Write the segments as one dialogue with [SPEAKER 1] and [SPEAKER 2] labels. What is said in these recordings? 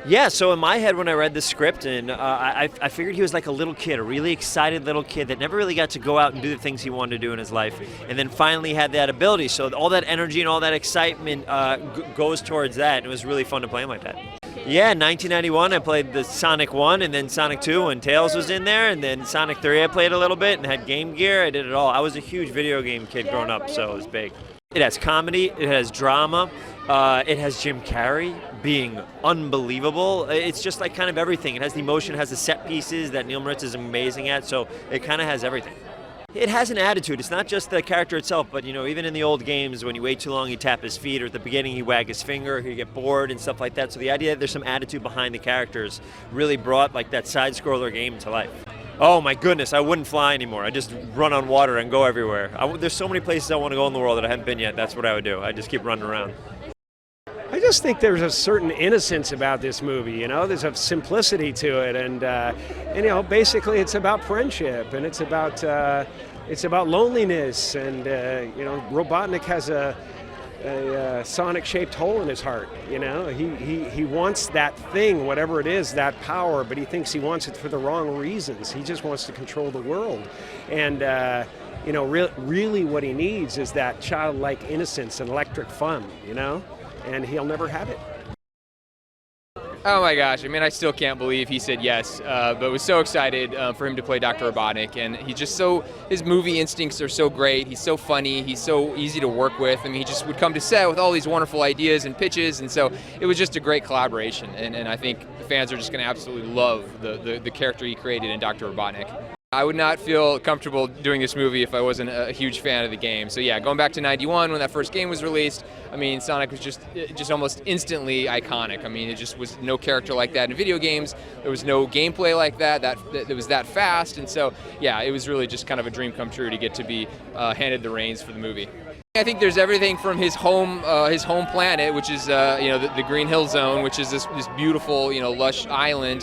[SPEAKER 1] Yeah, so in my head when I read the script, and I figured he was like a little kid, a really excited little kid that never really got to go out and do the things he wanted to do in his life, and then finally had that ability. So all that energy and all that excitement goes towards that, and it was really fun to play him like that. Yeah, in 1991 I played the Sonic 1 and then Sonic 2 when Tails was in there, and then Sonic 3 I played a little bit and had Game Gear. I did it all. I was a huge video game kid growing up, so it was big. It has comedy, it has drama, it has Jim Carrey being unbelievable. It's just like kind of everything. It has the emotion, it has the set pieces that Neil Moritz is amazing at, so it kind of has everything. It has an attitude. It's not just the character itself, but you know, even in the old games, when you wait too long, he tap his feet, or at the beginning, he wag his finger, or he get bored and stuff like that. So the idea that there's some attitude behind the characters really brought like that side-scroller game to life. Oh my goodness, I wouldn't fly anymore. I just run on water and go everywhere. There's so many places I want to go in the world that I haven't been yet. That's what I would do. I just keep running around.
[SPEAKER 2] I just think there's a certain innocence about this movie, you know, there's a simplicity to it, and you know, basically it's about friendship, and it's about loneliness, and you know, Robotnik has a Sonic-shaped hole in his heart, you know, he wants that thing, whatever it is, that power, but he thinks he wants it for the wrong reasons. He just wants to control the world, and you know, really what he needs is that childlike innocence and electric fun, you know, and he'll never have it.
[SPEAKER 3] Oh my gosh, I mean, I still can't believe he said yes, but was so excited for him to play Dr. Robotnik, and his movie instincts are so great, he's so funny, he's so easy to work with. I mean, he just would come to set with all these wonderful ideas and pitches, and so it was just a great collaboration, and I think the fans are just going to absolutely love the character he created in Dr. Robotnik. I would not feel comfortable doing this movie if I wasn't a huge fan of the game. So yeah, going back to '91 when that first game was released, I mean, Sonic was just almost instantly iconic. I mean, it just was no character like that in video games. There was no gameplay like that was that fast, and so yeah, it was really just kind of a dream come true to get to be handed the reins for the movie. I think there's everything from his home planet, which is you know, the Green Hill Zone, which is this beautiful, you know, lush island,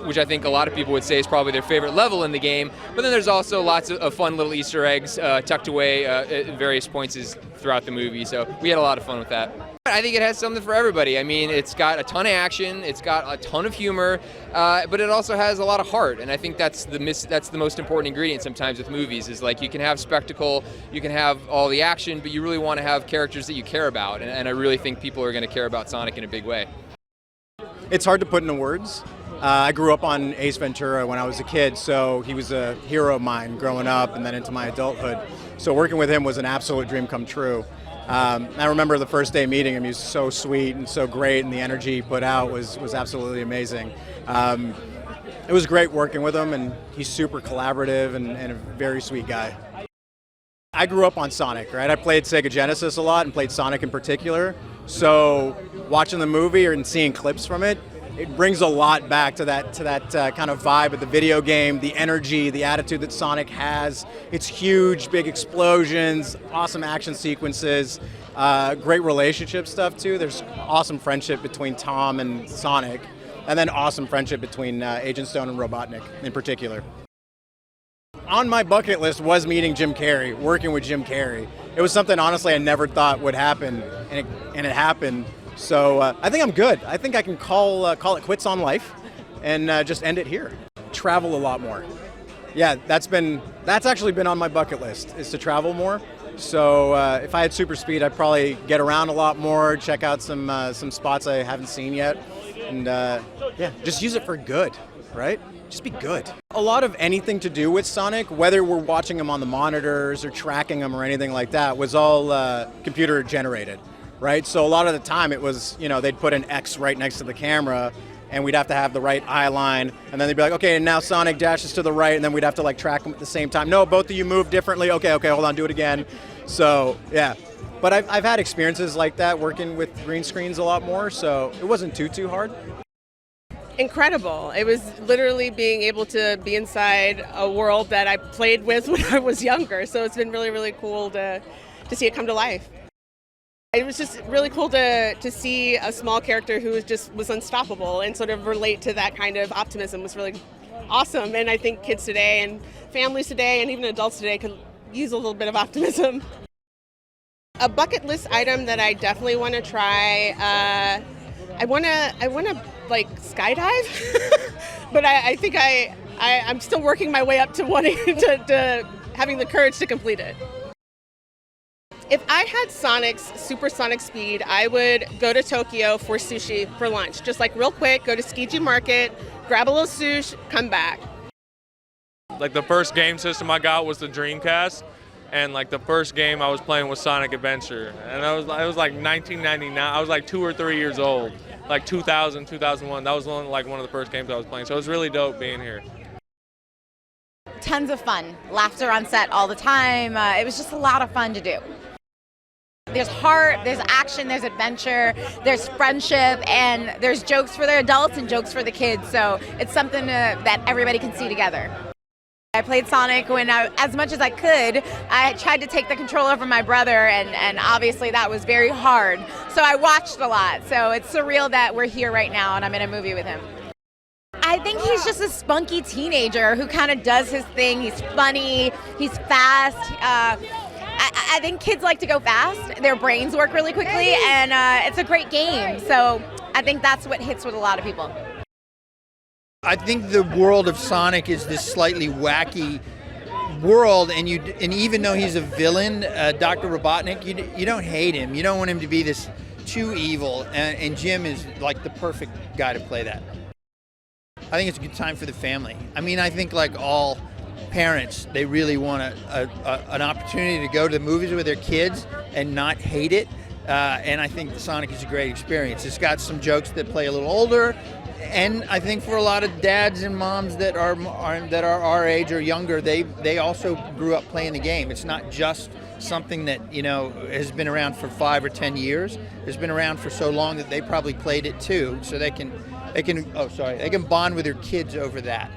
[SPEAKER 3] which I think a lot of people would say is probably their favorite level in the game. But then there's also lots of fun little Easter eggs tucked away at various points throughout the movie. So we had a lot of fun with that. I think it has something for everybody. I mean, it's got a ton of action, it's got a ton of humor, but it also has a lot of heart. And I think that's the most important ingredient sometimes with movies, is like you can have spectacle, you can have all the action, but you really want to have characters that you care about. And I really think people are going to care about Sonic in a big way.
[SPEAKER 4] It's hard to put into words. I grew up on Ace Ventura when I was a kid, so he was a hero of mine growing up and then into my adulthood. So working with him was an absolute dream come true. I remember the first day meeting him. He was so sweet and so great, and the energy he put out was absolutely amazing. It was great working with him, and he's super collaborative and a very sweet guy. I grew up on Sonic, right? I played Sega Genesis a lot and played Sonic in particular. So watching the movie and seeing clips from it, it brings a lot back to that kind of vibe of the video game, the energy, the attitude that Sonic has. It's huge, big explosions, awesome action sequences, great relationship stuff too. There's awesome friendship between Tom and Sonic, and then awesome friendship between Agent Stone and Robotnik in particular. On my bucket list was meeting Jim Carrey, working with Jim Carrey. It was something honestly I never thought would happen, and it happened. So I think I'm good. I think I can call it quits on life and just end it here. Travel a lot more. Yeah, that's actually been on my bucket list, is to travel more. So if I had super speed, I'd probably get around a lot more, check out some spots I haven't seen yet, and yeah, just use it for good, right? Just be good. A lot of anything to do with Sonic, whether we're watching him on the monitors or tracking him or anything like that, was all computer generated. Right, so a lot of the time it was, you know, they'd put an X right next to the camera, and we'd have to have the right eye line, and then they'd be like, okay, and now Sonic dashes to the right, and then we'd have to like track them at the same time. No, both of you move differently. Okay, hold on, do it again. So yeah, but I've had experiences like that working with green screens a lot more, so it wasn't too hard.
[SPEAKER 5] incredible. It was literally being able to be inside a world that I played with when I was younger. So it's been really, really cool to see it come to life. It was just really cool to see a small character who was unstoppable and sort of relate to that kind of optimism was really awesome. And I think kids today and families today and even adults today can use a little bit of optimism. A bucket list item that I definitely want to try. I want to like skydive, but I think I'm still working my way up to wanting to having the courage to complete it. If I had Sonic's supersonic speed, I would go to Tokyo for sushi for lunch. Just like real quick, go to Tsukiji Market, grab a little sushi, come back.
[SPEAKER 6] Like the first game system I got was the Dreamcast, and like the first game I was playing was Sonic Adventure, and it was like 1999. I was like 2 or 3 years old, like 2000, 2001. That was one of the first games I was playing. So it was really dope being here.
[SPEAKER 7] Tons of fun, laughter on set all the time. It was just a lot of fun to do. There's heart, there's action, there's adventure, there's friendship, and there's jokes for the adults and jokes for the kids. So it's something that everybody can see together. I played Sonic when as much as I could. I tried to take the control over my brother, and obviously that was very hard. So I watched a lot. So it's surreal that we're here right now and I'm in a movie with him. I think he's just a spunky teenager who kind of does his thing. He's funny, he's fast. I think kids like to go fast. Their brains work really quickly, and it's a great game. So I think that's what hits with a lot of people.
[SPEAKER 8] I think the world of Sonic is this slightly wacky world, and even though he's a villain, Dr. Robotnik, you don't hate him. You don't want him to be this too evil, and Jim is like the perfect guy to play that. I think it's a good time for the family. I mean, I think like all parents, they really want an opportunity to go to the movies with their kids and not hate it. And I think Sonic is a great experience. It's got some jokes that play a little older, and I think for a lot of dads and moms that are our age or younger, they also grew up playing the game. It's not just something that has been around for 5 or 10 years. It's been around for so long that they probably played it too. So they can bond with their kids over that.